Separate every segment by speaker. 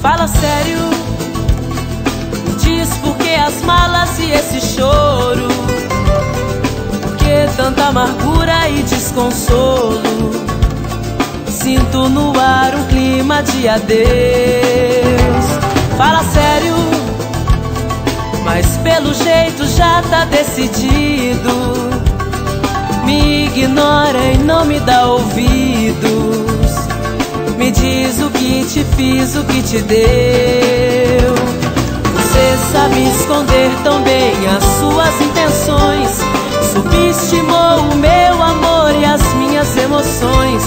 Speaker 1: Fala sério, me diz por que as malas e esse choro, por que tanta amargura e desconsolo. Sinto no ar um clima de adeus. Fala sério, mas pelo jeito já tá decidido. Me ignora e não me dá ouvidos. Me diz o que te fiz, o que te deu. Você sabe esconder tão bem as suas intenções. Subestimou o meu amor e as minhas emoções.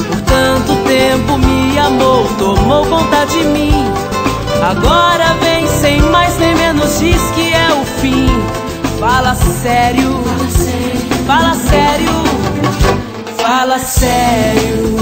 Speaker 1: Por tanto tempo me amou, tomou conta de mim. Agora vem sem mais nem menos, diz que é o fim. Fala sério, fala sério, fala sério.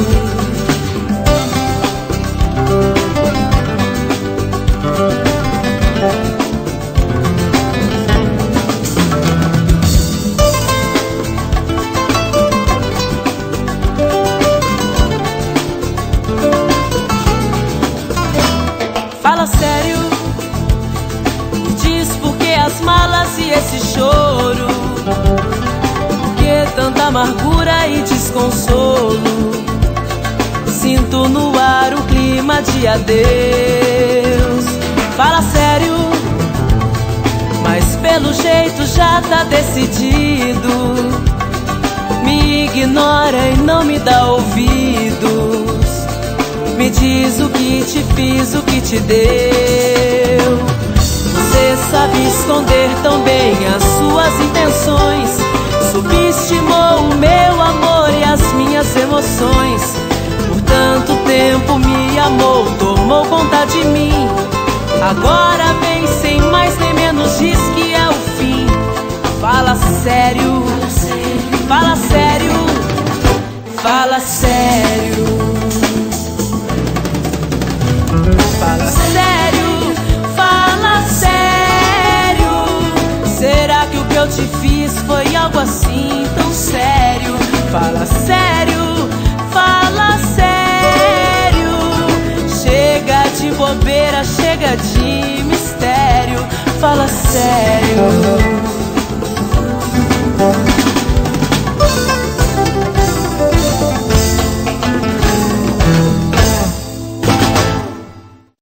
Speaker 1: Fala sério, me diz por que as malas e esse choro, por que tanta amargura e desconsolo. Sinto no ar um clima de adeus. Fala sério, mas pelo jeito já tá decidido. Me ignora e não me dá ouvidos. Me diz o que te fiz, o que te deu. Você sabe esconder tão bem as suas intenções. Subestimou o meu amor e as minhas emoções. Por tanto tempo me amou, tomou conta de mim. Agora vem sem mais nem menos, diz que é o fim. Fala sério, fala sério, fala sério. Fala sério, fala sério. Será que o que eu te fiz foi algo assim tão sério? Fala sério, fala sério. Chega de bobeira, chega de mistério. Fala sério.